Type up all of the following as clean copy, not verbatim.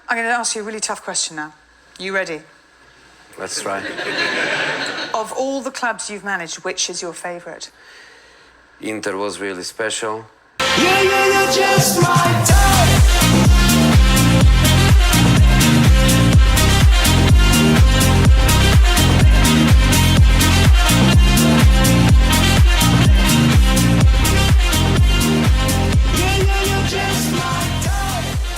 I'm going to ask you a really tough question now. You ready? Let's try. Of all the clubs you've managed, which is your favourite? Inter was really special. You're just my type.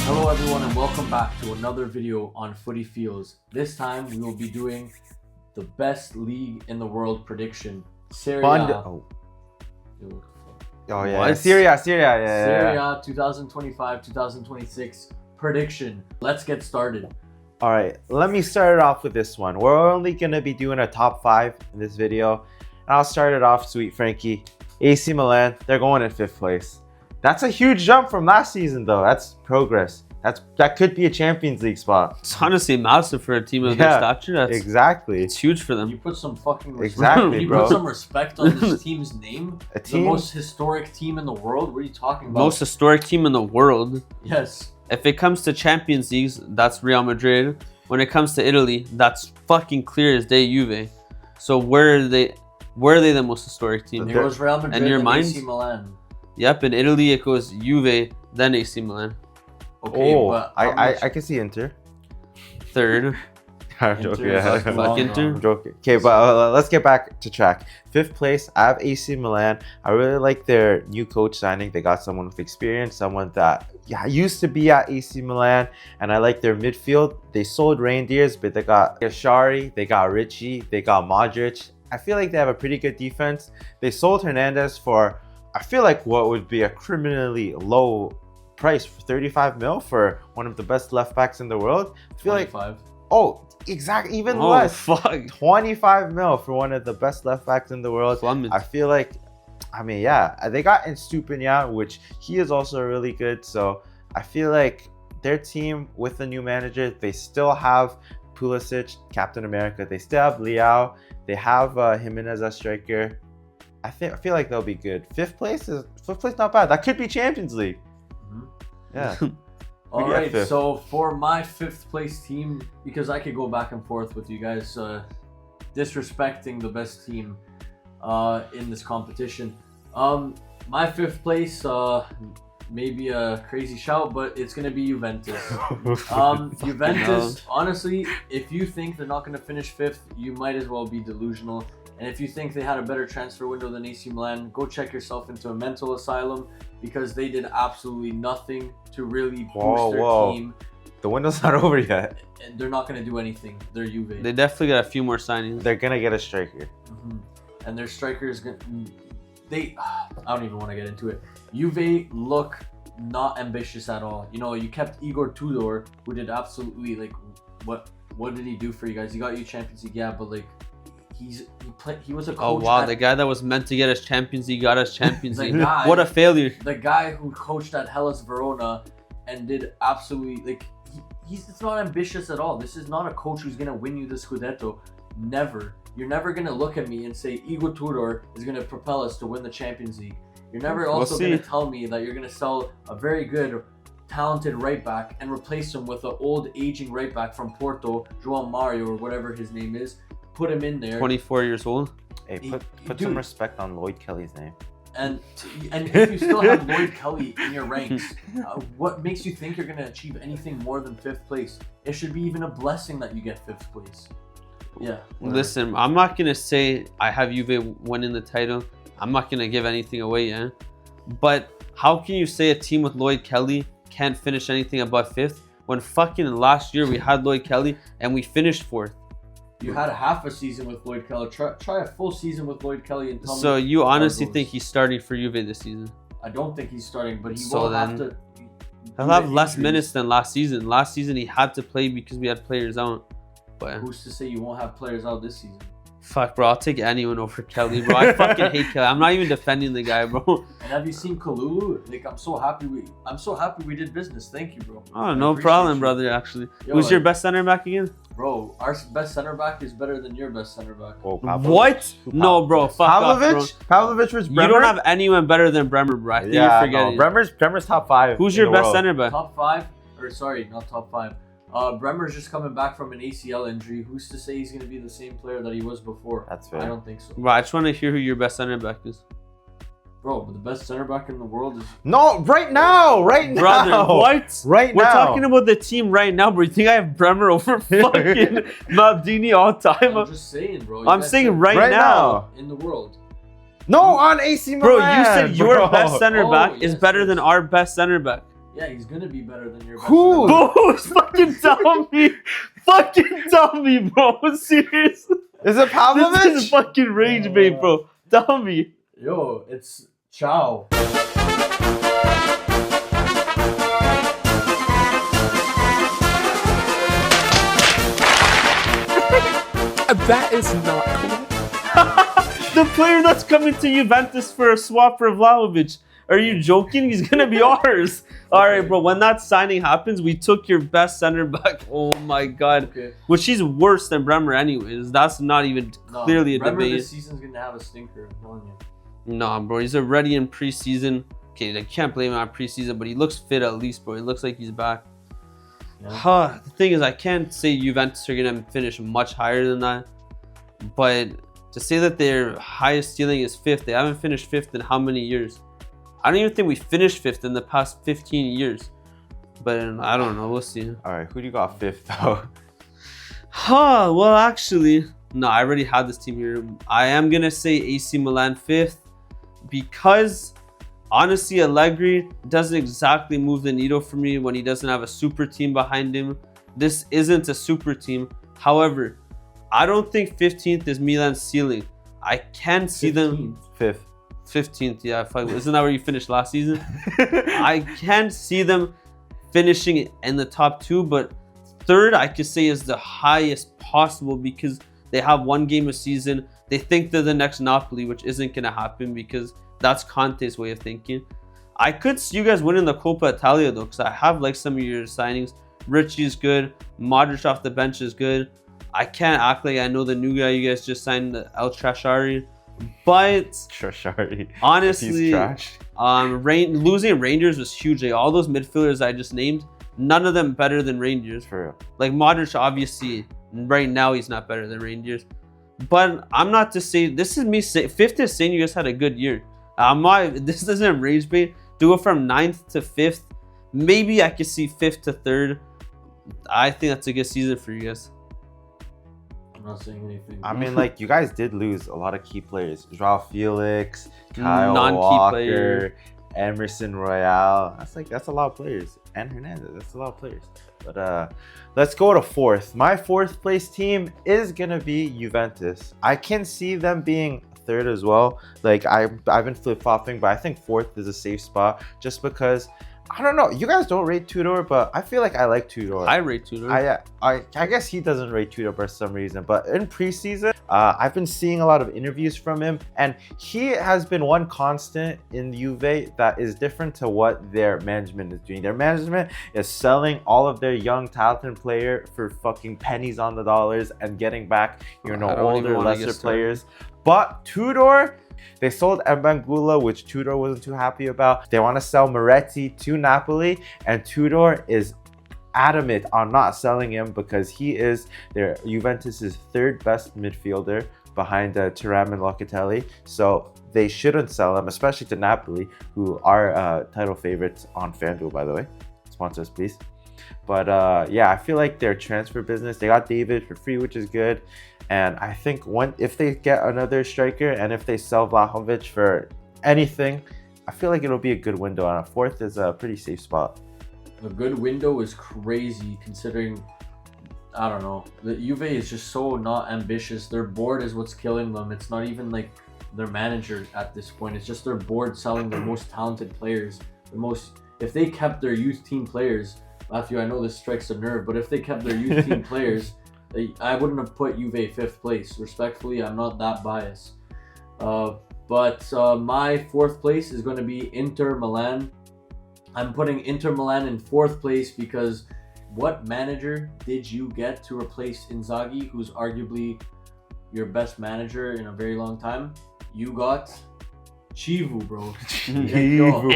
Hello everyone and welcome back to another video on Footy Feels. This time we will be doing the best league in the world prediction. Serie A. Serie A, Serie A 2025-2026 prediction. Let's get started. All right, let me start it off with this one. We're only gonna be doing a top 5 in this video, and I'll start it off, sweet Frankie. AC Milan, they're going in 5th place. That's a huge jump from last season, though. That's progress. That could be a Champions League spot. It's honestly massive for a team of their stature. Exactly. It's huge for them. You put some fucking respect. Exactly, you bro. put some respect on this team's name. The most historic team in the world. What are you talking about? Most historic team in the world. Yes. If it comes to Champions Leagues, that's Real Madrid. When it comes to Italy, that's fucking clear as day Juve. So where are they the most historic team? It goes Real Madrid and your and mind? AC Milan. Yep, in Italy it goes Juve, then AC Milan. Okay, but I can see Inter. Third. I'm joking. Fuck Inter. I'm joking. Okay, but let's get back to track. 5th place, I have AC Milan. I really like their new coach signing. They got someone with experience, someone that used to be at AC Milan, and I like their midfield. They sold Reindeers, but they got Yashari, they got Richie, they got Modric. I feel like they have a pretty good defense. They sold Hernandez for, I feel like, what would be a criminally low price, for 35 mil for one of the best left backs in the world. I feel 25. Exactly, even Oh, less. fuck. 25 mil for one of the best left backs in the world. Plummet. I feel like, they got Estupinian, which he is also really good. So I feel like their team with the new manager, they still have Pulisic, Captain America. They still have Leao. They have Jimenez as striker. I feel like they'll be good. 5th place, not bad. That could be Champions League. Yeah. All right, so for my 5th place team, because I could go back and forth with you guys disrespecting the best team in this competition. My 5th place, maybe a crazy shout, but it's going to be Juventus. Juventus, honestly, if you think they're not going to finish 5th, you might as well be delusional. And if you think they had a better transfer window than AC Milan, go check yourself into a mental asylum, because they did absolutely nothing to really boost their team. The window's not over yet. And they're not going to do anything. They're Juve. They definitely got a few more signings. They're going to get a striker. And their striker is going to... I don't even want to get into it. Juve look not ambitious at all. You know, you kept Igor Tudor, who did absolutely, what did he do for you guys? He got you Champions League, yeah, but he was a coach. Oh wow, the guy that was meant to get us Champions League got us Champions League. Guy, what a failure. The guy who coached at Hellas Verona and did absolutely, it's not ambitious at all. This is not a coach who's going to win you the Scudetto. Never. You're never going to look at me and say Igor Tudor is going to propel us to win the Champions League. You're never also going to tell me that you're going to sell a very good, talented right back and replace him with an old, aging right back from Porto, João Mario or whatever his name is. Put him in there. 24 years old. Hey, put some respect on Lloyd Kelly's name. And if you still have Lloyd Kelly in your ranks, what makes you think you're going to achieve anything more than 5th place? It should be even a blessing that you get 5th place. Yeah. Listen, I'm not going to say I have Juve winning the title. I'm not going to give anything away, yeah? But how can you say a team with Lloyd Kelly can't finish anything above 5th when fucking last year we had Lloyd Kelly and we finished 4th? You had half a season with Lloyd Kelly. Try a full season with Lloyd Kelly and tell me. So you honestly think he's starting for Juve this season? I don't think he's starting, but he will have to. He'll have less minutes than last season. Last season he had to play because we had players out. But who's to say you won't have players out this season? Fuck, bro. I'll take anyone over Kelly, bro. I fucking hate Kelly. I'm not even defending the guy, bro. And have you seen Kalulu? I'm so happy we did business. Thank you, bro. Oh, no problem, brother, actually. Who's your best center back again? Bro, our best center back is better than your best center back. Oh, what? No, bro. Fuck Pavlovic? off, bro. Pavlovic was Bremer? You don't have anyone better than Bremer, bro. I think you're forgetting. No, Bremer's top 5. Who's your best center back? Top 5? Or sorry, not top 5. Bremer's just coming back from an ACL injury. Who's to say he's going to be the same player that he was before? That's fair. I don't think so. Bro, I just want to hear who your best center back is. Bro, but the best center back in the world is... No, right now. Brother, what? Right We're now. talking about the team right now, bro. You think I have Bremer over fucking Maldini all time? I'm just saying, bro. You I'm guys saying said right now. in the world. No, on AC Milan. Bro, you said your bro. best center Oh, back is yes, better yes. than our best center back. Yeah, he's going to be better than your best Who? center back. Bro, fucking tell me. Fucking tell me, bro. Serious. Is it Pavlovic? This is fucking rage bait, bro. Tell me. Yo, it's Chow. That is not correct. The player that's coming to Juventus for a swap for Vlahovic. Are you joking? He's gonna be ours. All right, bro. When that signing happens, we took your best center back. Oh my god. Okay. Which he's worse than Bremer, anyways. That's not even clearly a Bremer debate. this season's going to have a stinker, I'm telling you. Nah, bro. He's already in preseason. Okay, I can't blame him on preseason, but he looks fit at least, bro. He looks like he's back. Yeah. The thing is, I can't say Juventus are gonna finish much higher than that. But to say that their highest ceiling is fifth, they haven't finished fifth in how many years? I don't even think we finished fifth in the past 15 years. But I don't know. We'll see. All right, who do you got fifth though? Well, actually, no, I already had this team here. I am gonna say AC Milan fifth because honestly, Allegri doesn't exactly move the needle for me when he doesn't have a super team behind him. This isn't a super team. However, I don't think 15th is Milan's ceiling. I can see them 15th. Yeah, isn't that where you finished last season? I can see them finishing in the top two, but third I could say is the highest possible because they have one game a season. They think they're the next Napoli, which isn't gonna happen because that's Conte's way of thinking. I could see you guys winning the Coppa Italia though, because I have like some of your signings. Richie's good. Modric off the bench is good. I can't act like I know the new guy you guys just signed, El Trashari. But Trashari. honestly, He's trash. Losing Rangers was huge. Like, all those midfielders I just named, none of them better than Rangers. For real. Like Modric, obviously, right now he's not better than Rangers. But I'm not to say this is me. Fifth is saying you guys had a good year. This isn't rage bait. To go from 9th to 5th, maybe I could see 5th to 3rd. I think that's a good season for you guys. I'm not saying anything. I mean, like, you guys did lose a lot of key players. Joao Felix, Kyle Non-key Walker, player. Emerson Royale. That's a lot of players. And Hernandez. That's a lot of players. But let's go to 4th. My 4th place team is gonna be Juventus. I can see them being 3rd as well. Like, I've been flip-flopping, but I think 4th is a safe spot just because I don't know. You guys don't rate Tudor, but I feel like I like Tudor. I rate Tudor. I guess he doesn't rate Tudor for some reason, but in preseason, I've been seeing a lot of interviews from him, and he has been one constant in Juve that is different to what their management is doing. Their management is selling all of their young, talented player for fucking pennies on the dollars and getting back, older, lesser players. But Tudor, they sold Mbangula, which Tudor wasn't too happy about. They want to sell Moretti to Napoli, and Tudor is adamant on not selling him because he is their Juventus's 3rd best midfielder behind Thuram and Locatelli. So they shouldn't sell him, especially to Napoli, who are title favorites on FanDuel, by the way. Sponsor us, please. But yeah, I feel like their transfer business, they got David for free, which is good. And I think if they get another striker and if they sell Vlahovic for anything, I feel like it'll be a good window. And a 4th is a pretty safe spot. A good window is crazy considering, I don't know, the Juve is just so not ambitious. Their board is what's killing them. It's not even like their manager at this point. It's just their board selling their most talented players. If they kept their youth team players, Matthew, I know this strikes a nerve, but if they kept their youth team players, I wouldn't have put Juve 5th place. Respectfully, I'm not that biased. But my 4th place is going to be Inter Milan. I'm putting Inter Milan in 4th place because what manager did you get to replace Inzaghi, who's arguably your best manager in a very long time? You got Chivu, bro. Chivu.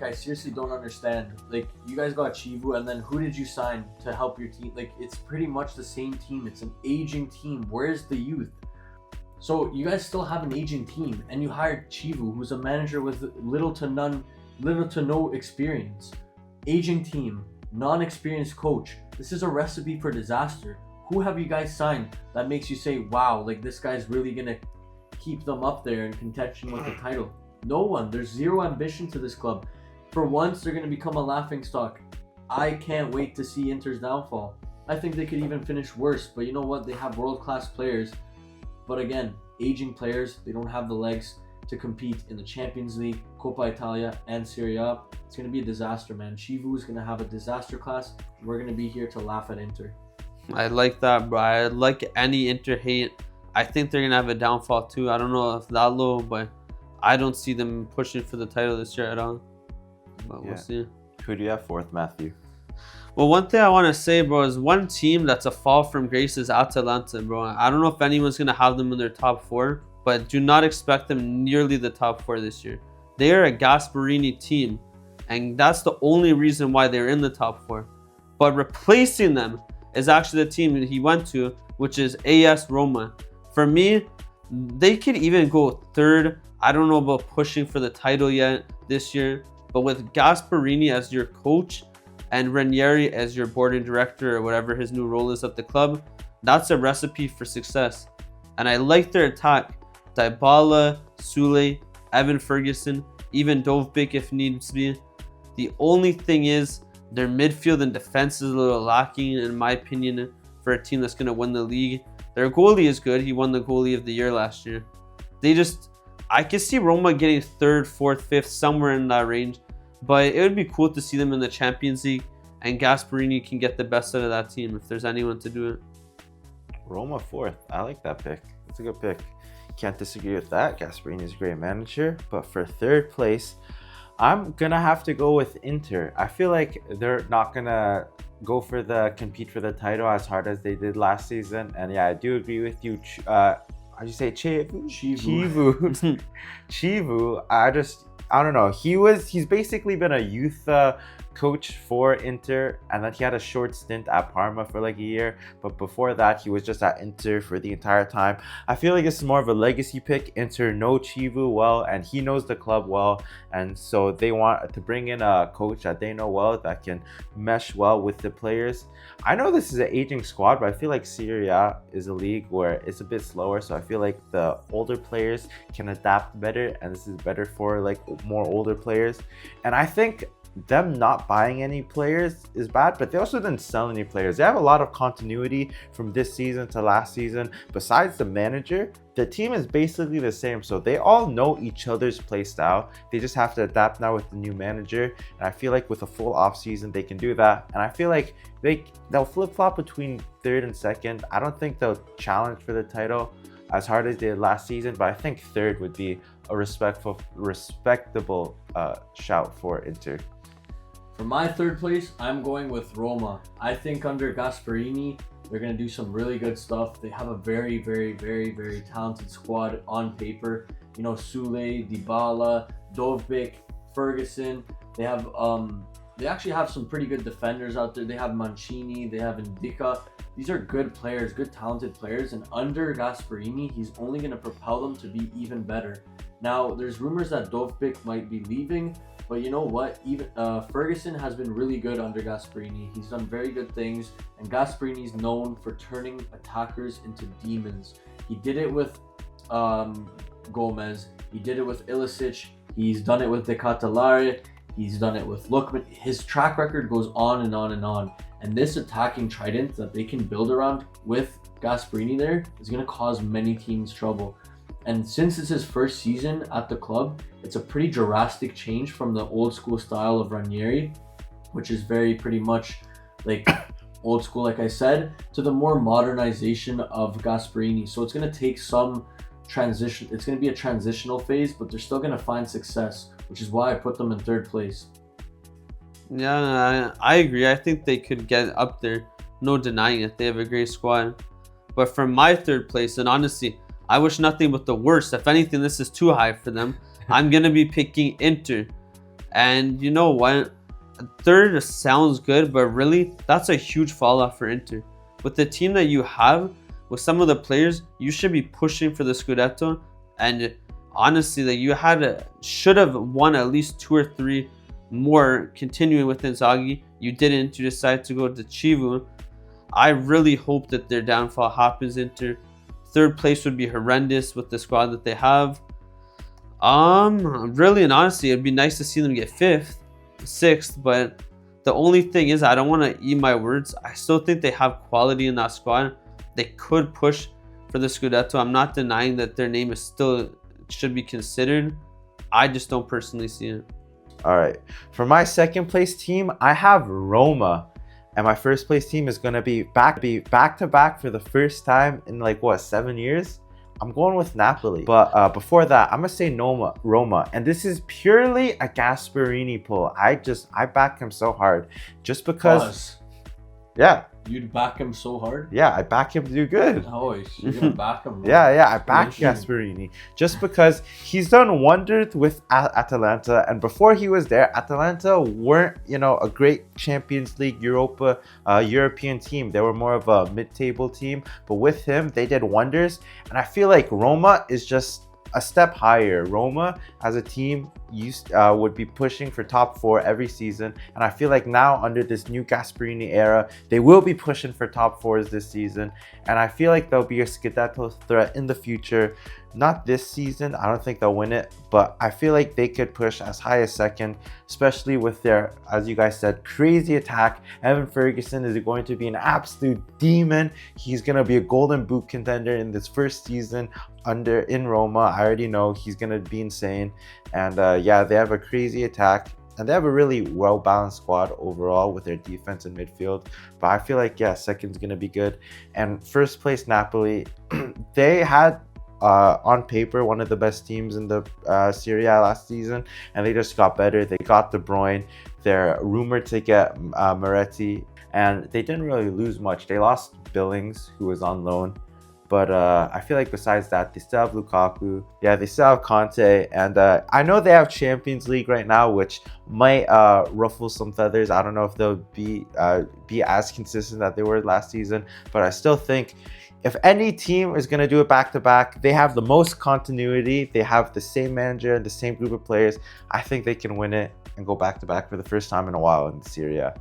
I seriously don't understand. Like, you guys got Chivu, and then who did you sign to help your team? Like, it's pretty much the same team. It's an aging team. Where's the youth? So you guys still have an aging team, and you hired Chivu, who's a manager with little to no experience. Aging team, non-experienced coach. This is a recipe for disaster. Who have you guys signed that makes you say, wow, like this guy's really gonna keep them up there in contention with the title? No one. There's zero ambition to this club. For once, they're gonna become a laughing stock. I can't wait to see Inter's downfall. I think they could even finish worse, but you know what? They have world-class players. But again, aging players, they don't have the legs to compete in the Champions League, Coppa Italia, and Serie A. It's going to be a disaster, man. Chivu is going to have a disaster class. We're going to be here to laugh at Inter. I like that, bro. I like any Inter hate. I think they're going to have a downfall too. I don't know if that low, but I don't see them pushing for the title this year at all. But we'll see. Who do you have fourth, Matthew? Well, one thing I want to say, bro, is one team that's a fall from grace is Atalanta, bro. I don't know if anyone's going to have them in their top 4, but do not expect them nearly the top 4 this year. They are a Gasperini team, and that's the only reason why they're in the top 4. But replacing them is actually the team that he went to, which is AS Roma. For me, they could even go 3rd. I don't know about pushing for the title yet this year, but with Gasperini as your coach, and Ranieri as your boarding director or whatever his new role is at the club, that's a recipe for success. And I like their attack. Dybala, Sule, Evan Ferguson, even Dovbyk if needs be. The only thing is their midfield and defense is a little lacking in my opinion for a team that's going to win the league. Their goalie is good. He won the goalie of the year last year. I could see Roma getting 3rd, 4th, 5th, somewhere in that range. But it would be cool to see them in the Champions League, and Gasperini can get the best out of that team if there's anyone to do it. Roma 4th. I like that pick. It's a good pick. Can't disagree with that. Gasperini is a great manager. But for 3rd place, I'm going to have to go with Inter. I feel like they're not going to compete for the title as hard as they did last season. And yeah, I do agree with you. How'd you say Chivu? Chivu. I don't know. He's basically been a youth coach for Inter, and then he had a short stint at Parma for like a year. But before that, he was just at Inter for the entire time. I feel like this is more of a legacy pick. Inter know Chivu well, and he knows the club well, and so they want to bring in a coach that they know well, that can mesh well with the players. I know this is an aging squad, but I feel like Serie A is a league where it's a bit slower, so I feel like the older players can adapt better, and this is better for like more older players. And I think them not buying any players is bad, but they also didn't sell any players. They have a lot of continuity from this season to last season. Besides the manager, the team is basically the same, so they all know each other's play style. They just have to adapt now with the new manager, and I feel like with a full off season they can do that. And I feel like they'll flip-flop between 3rd and 2nd. I don't think they'll challenge for the title as hard as they did last season, but I think 3rd would be a respectable shout for Inter. For my 3rd place, I'm going with Roma. I think under Gasperini, they're going to do some really good stuff. They have a very, very, very, very talented squad on paper. You know, Sule, Dybala, Dovbyk, Ferguson. They actually have some pretty good defenders out there. They have Mancini, they have Indica. These are good players, good talented players. And under Gasperini, he's only going to propel them to be even better. Now, there's rumors that Dovbyk might be leaving. But you know what? Even Ferguson has been really good under Gasperini. He's done very good things, and Gasperini's known for turning attackers into demons. He did it with Gomez. He did it with Ilicic. He's done it with De Catalare. He's done it with Lookman. His track record goes on and on and on. And this attacking trident that they can build around with Gasperini there is going to cause many teams trouble. And since it's his first season at the club, it's a pretty drastic change from the old school style of Ranieri, which is pretty much like old school, like I said, to the more modernization of Gasperini. So it's going to take some transition. It's going to be a transitional phase, but they're still going to find success, which is why I put them in 3rd place. Yeah, I agree. I think they could get up there. No denying it. They have a great squad. But for my 3rd place, and honestly, I wish nothing but the worst. If anything, this is too high for them. I'm going to be picking Inter. And you know what? Third sounds good, but really, that's a huge fall off for Inter. With the team that you have, with some of the players, you should be pushing for the Scudetto. And honestly, that you should have won at least 2 or 3 more continuing with Inzaghi. You didn't. You decided to go to Chivu. I really hope that their downfall happens, Inter. Third place would be horrendous with the squad that they have. Really and honestly, it'd be nice to see them get 5th, 6th, but the only thing is I don't want to eat my words. I still think they have quality in that squad. They could push for the Scudetto. I'm not denying that their name is still should be considered. I just don't personally see it. All right. For my second place team, I have Roma. And my first place team is going to be back to back for the first time in like, what, 7 years? I'm going with Napoli. But before that, I'm going to say Roma. And this is purely a Gasperini pull. I back him so hard. Just because... Pause. Yeah. You'd back him so hard? Yeah, I back him to do good. Oh, you're going to back him. Yeah, I back Gasperini. Just because he's done wonders with Atalanta. And before he was there, Atalanta weren't, a great Champions League European team. They were more of a mid-table team. But with him, they did wonders. And I feel like Roma is just a step higher. Roma as a team would be pushing for top 4 every season, and I feel like now under this new Gasperini era, they will be pushing for top 4s this season, and I feel like they'll be a Scudetto threat in the future. Not this season, I don't think they'll win it, but I feel like they could push as high as 2nd, especially with their, as you guys said, crazy attack. Evan Ferguson is going to be an absolute demon. He's going to be a golden boot contender in this first season in Roma. I already know he's going to be insane. And yeah, they have a crazy attack. And they have a really well-balanced squad overall with their defense and midfield. But I feel like, yeah, 2nd's going to be good. And first place, Napoli, they had, on paper, one of the best teams in the Serie A last season. And they just got better. They got De Bruyne. They're rumored to get Moretti. And they didn't really lose much. They lost Billings, who was on loan. But I feel like besides that, they still have Lukaku. Yeah, they still have Conte. And I know they have Champions League right now, which might ruffle some feathers. I don't know if they'll be as consistent that they were last season. But I still think if any team is going to do it back-to-back, they have the most continuity. They have the same manager and the same group of players. I think they can win it and go back-to-back for the first time in a while in Serie A.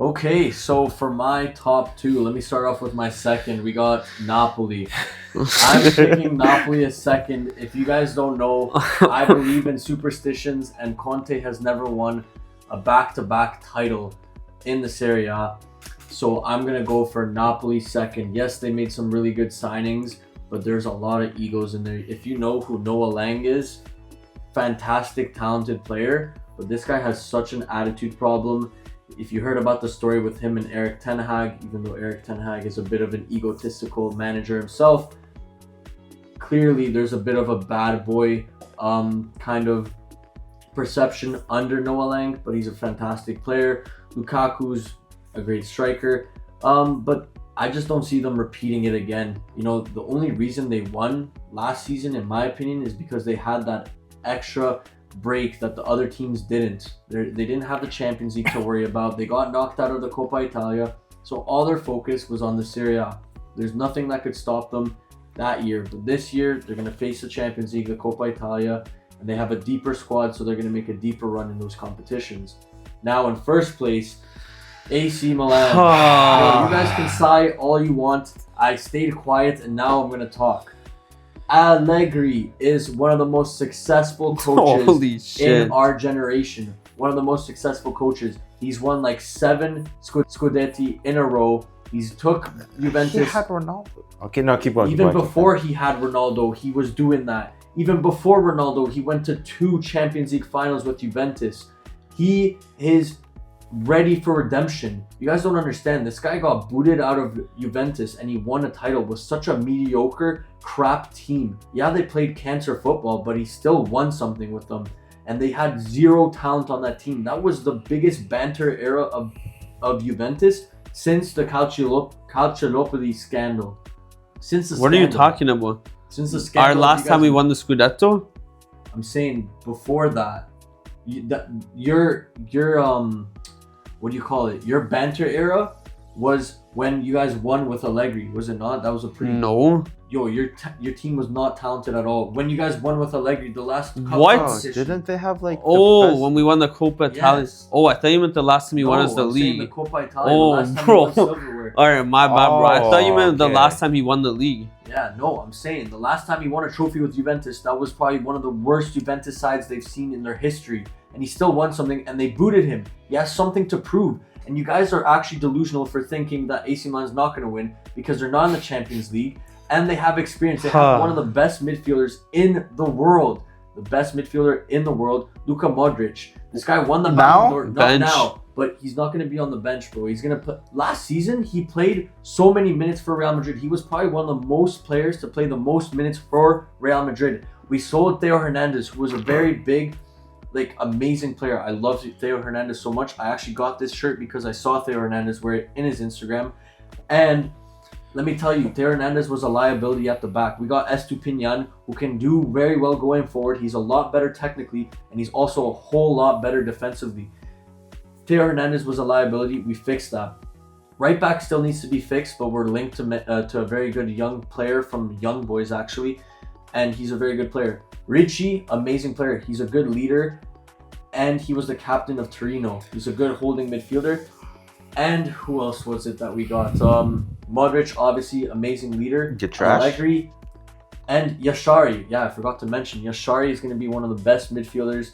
Okay, so for my top 2, let me start off with my second. We got Napoli. I'm picking Napoli as 2nd. If you guys don't know, I believe in superstitions, and Conte has never won a back-to-back title in the Serie A. So I'm going to go for Napoli 2nd. Yes, they made some really good signings, but there's a lot of egos in there. If you know who Noah Lang is, fantastic, talented player, but this guy has such an attitude problem. If you heard about the story with him and Erik ten Hag, even though Erik ten Hag is a bit of an egotistical manager himself, clearly there's a bit of a bad boy kind of perception under Noah Lang, but he's a fantastic player. Lukaku's a great striker, but I just don't see them repeating it again. The only reason they won last season, in my opinion, is because they had that extra break that the other teams didn't. They didn't have the Champions League to worry about. They got knocked out of the Coppa Italia, so all their focus was on the Serie A. There's nothing that could stop them that year, but this year they're going to face the Champions League, the Coppa Italia, and they have a deeper squad, so they're going to make a deeper run in those competitions. Now in first place, AC Milan. You guys can sigh all you want. I stayed quiet and now I'm going to talk. Allegri is one of the most successful coaches in our generation. One of the most successful coaches. He's won like 7 Scudetti in a row. He's took Juventus. He had Ronaldo. Okay, no, keep going. Even before he had Ronaldo, he was doing that. Even before Ronaldo, he went to 2 Champions League finals with Juventus. He is ready for redemption. You guys don't understand. This guy got booted out of Juventus and he won a title with such a mediocre, crap team. Yeah, they played cancer football, but he still won something with them. And they had 0 talent on that team. That was the biggest banter era of Juventus since the Calciopoli scandal. What are you talking about? Since the scandal, Our you last guys- time we won the Scudetto? I'm saying before that, your what do you call it? Your banter era was when you guys won with Allegri, was it not? That was a pretty No. Yo, your team was not talented at all. When you guys won with Allegri, the last cup What? Oh, competition. didn't they have like? Oh, the when we won the Coppa Italia. Yes. Oh, I thought you meant the last time you won No, us the I'm saying league. The Coppa Italia, Oh, the last time bro. you won silverware. All right, my bad, bro. I thought you meant the okay. last time he won the league. Yeah, no, I'm saying the last time he won a trophy with Juventus, that was probably one of the worst Juventus sides they've seen in their history. And he still won something, and they booted him. He has something to prove. And you guys are actually delusional for thinking that AC Milan's not going to win because they're not in the Champions League. And they have experience. They have one of the best midfielders in the world. The best midfielder in the world, Luka Modric. This guy won the Ballon d'Or. Not Bench. now, but he's not going to be on the bench, bro. He's going to put. Last season, he played so many minutes for Real Madrid. He was probably one of the most players to play the most minutes for Real Madrid. We sold Theo Hernandez, who was a very big, like, amazing player. I love Theo Hernandez so much. I actually got this shirt because I saw Theo Hernandez wear it in his Instagram. And let me tell you, Theo Hernandez was a liability at the back. We got Estupinian, who can do very well going forward. He's a lot better technically, and he's also a whole lot better defensively. Theo Hernandez was a liability. We fixed that. Right back still needs to be fixed, but we're linked to a very good young player from Young Boys, actually, and he's a very good player. Ricci, amazing player. He's a good leader, and he was the captain of Torino. He's a good holding midfielder. And who else was it that we got? Modric, obviously, amazing leader. Get trash. Allegri, and Yashari. Yeah, I forgot to mention. Yashari is going to be one of the best midfielders,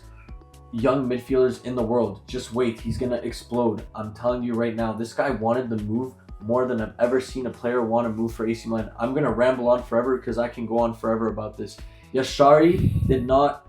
young midfielders in the world. Just wait. He's going to explode. I'm telling you right now, this guy wanted the move more than I've ever seen a player want to move for AC Milan. I'm going to ramble on forever because I can go on forever about this. Yashari did not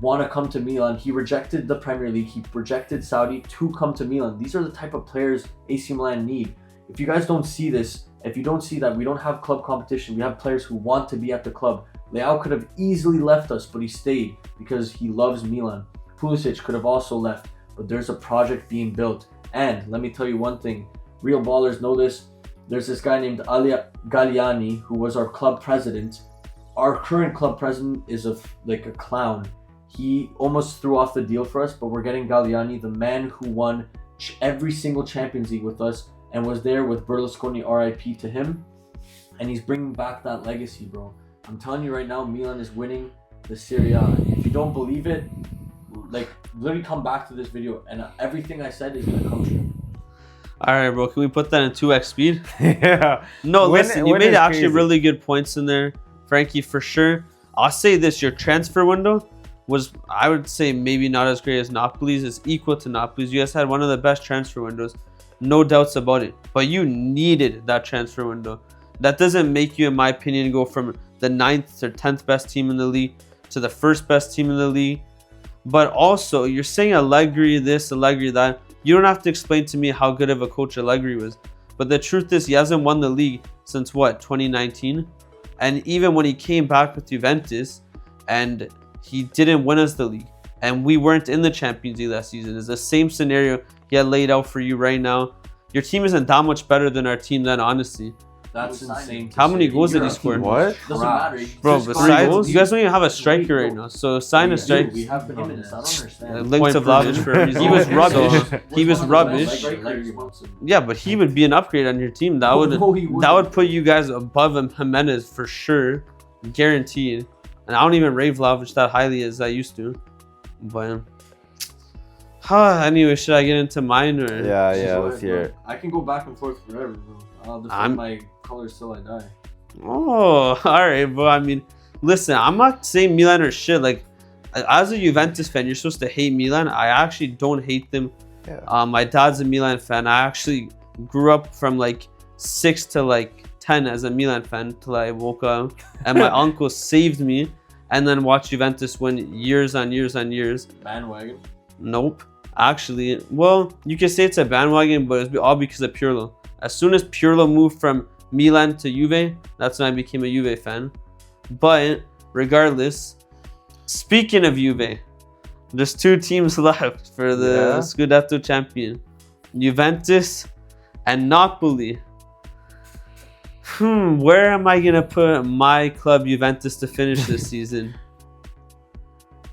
want to come to Milan. He rejected the Premier League. He rejected Saudi to come to Milan. These are the type of players AC Milan need. If you guys don't see this, if you don't see that we don't have club competition, we have players who want to be at the club. Leao could have easily left us, but he stayed because he loves Milan. Pulisic could have also left, but there's a project being built. And let me tell you one thing, real ballers know this. There's this guy named Alia Galliani who was our club president. Our current club president is like a clown. He almost threw off the deal for us, but we're getting Galliani, the man who won every single Champions League with us and was there with Berlusconi, RIP to him. And he's bringing back that legacy, bro. I'm telling you right now, Milan is winning the Serie A. If you don't believe it, like, literally come back to this video and everything I said is going to come true. All right, bro. Can we put that in 2x speed? Yeah. No, listen. You made is actually crazy. really good points in there, Frankie, for sure. I'll say this: your transfer window was, I would say, maybe not as great as Napoli's. It's equal to Napoli's. You guys had one of the best transfer windows, no doubts about it. But you needed that transfer window. That doesn't make you, in my opinion, go from the 9th or 10th best team in the league to the 1st best team in the league. But also, you're saying Allegri this, Allegri that. You don't have to explain to me how good of a coach Allegri was. But the truth is, he hasn't won the league since, what, 2019? And even when he came back with Juventus, and he didn't win us the league, and we weren't in the Champions League last season. It's the same scenario he had laid out for you right now. Your team isn't that much better than our team then, honestly. That's insane. How many goals did he score? What? Doesn't matter. Bro, Just besides, you guys don't even have a striker right now. So sign a striker. We have him in this. I don't understand. Linked to Vlahovic for a reason. He was rubbish. He was rubbish. Yeah, but he would be an upgrade on your team. That would put you guys above Jimenez for sure, guaranteed. And I don't even rate Vlahovic that highly as I used to. But anyway, should I get into mine or? Yeah, let's hear it. I can go back and forth forever, bro. I'll defend my colors till I die. Oh, all right, bro. I mean, listen, I'm not saying Milan are shit. Like, as a Juventus fan, you're supposed to hate Milan. I actually don't hate them. Yeah. My dad's a Milan fan. I actually grew up from like 6 to like 10 as a Milan fan till I woke up, and my uncle saved me, and then watched Juventus win years on years on years. Bandwagon. Nope. Actually, well, you can say it's a bandwagon, but it's all because of Pirlo. As soon as Pirlo moved from Milan to Juve, that's when I became a Juve fan. But regardless, speaking of Juve, there's 2 teams left for the Scudetto champion. Juventus and Napoli. Where am I gonna put my club Juventus to finish this season?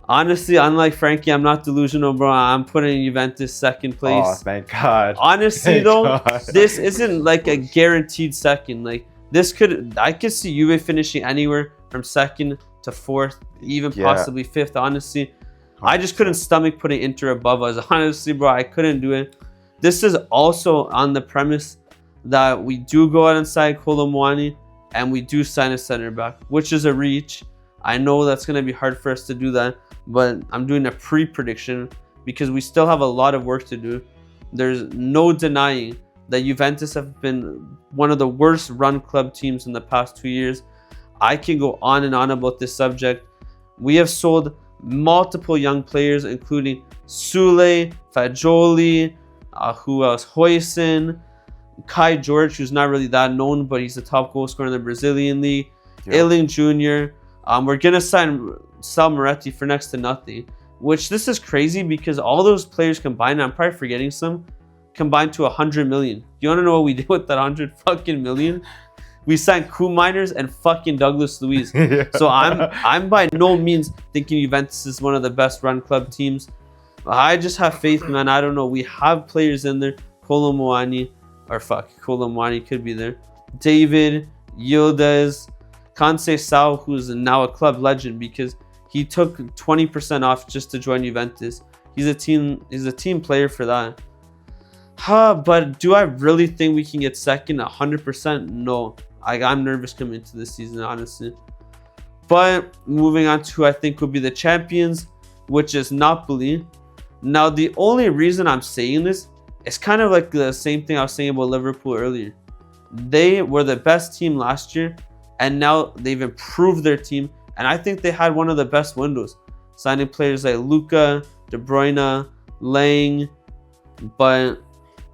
Honestly, unlike Frankie, I'm not delusional, bro. I'm putting Juventus second place. Oh, thank God. Honestly, Thank though, God. this isn't like a guaranteed second. Like I could see Juve finishing anywhere from second to fourth, even Yeah. possibly fifth. Honestly, I just couldn't stomach putting Inter above us. Honestly, bro, I couldn't do it. This is also on the premise that we do go out and sign Kolo Muani and we do sign a center back, which is a reach. I know that's going to be hard for us to do that, but I'm doing a pre-prediction because we still have a lot of work to do. There's no denying that Juventus have been one of the worst run club teams in the past 2 years. I can go on and on about this subject. We have sold multiple young players, including Sule, Fagioli, who else? Hoyson, Kai George, who's not really that known, but he's the top goal scorer in the Brazilian league. Ailing Jr. We're gonna sign Sal Moretti for next to nothing, which this is crazy because all those players combined, I'm probably forgetting some, combined to 100 million. You want to know what we did with that 100 fucking million? We signed Crew Miners and fucking Douglas Luiz. So I'm by no means thinking Juventus is one of the best run club teams. I just have faith, man. I don't know. We have players in there. Kolo Muani could be there. David, Yildiz, Kansei Sao, who's now a club legend because he took 20% off just to join Juventus. He's a team player for that. But do I really think we can get second 100%? No. I'm nervous coming into this season, honestly. But moving on to who I think will be the champions, which is Napoli. Now, the only reason I'm saying this is kind of like the same thing I was saying about Liverpool earlier. They were the best team last year, and now they've improved their team. And I think they had one of the best windows, signing players like Luka, De Bruyne, Lang. But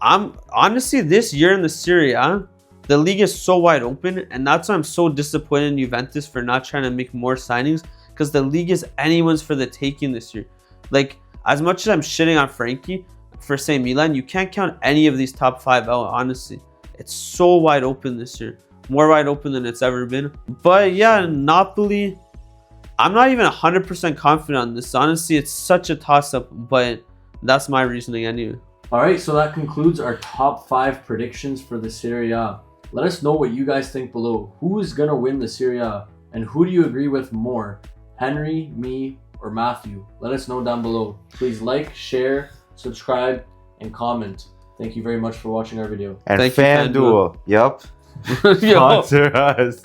I'm honestly, this year in the Serie A, the league is so wide open, and that's why I'm so disappointed in Juventus for not trying to make more signings, because the league is anyone's for the taking this year. Like, as much as I'm shitting on Frankie for saying Milan, you can't count any of these top 5 out, honestly. It's so wide open this year. More wide open than it's ever been. But yeah, Napoli, I'm not even 100% confident on this. Honestly, it's such a toss-up, but that's my reasoning anyway. All right, so that concludes our top 5 predictions for the Serie A. Let us know what you guys think below. Who is going to win the Serie A? And who do you agree with more? Henry, me, or Matthew? Let us know down below. Please like, share, subscribe, and comment. Thank you very much for watching our video. And Thank you, FanDuel. Yep. Yo. Sponsor us.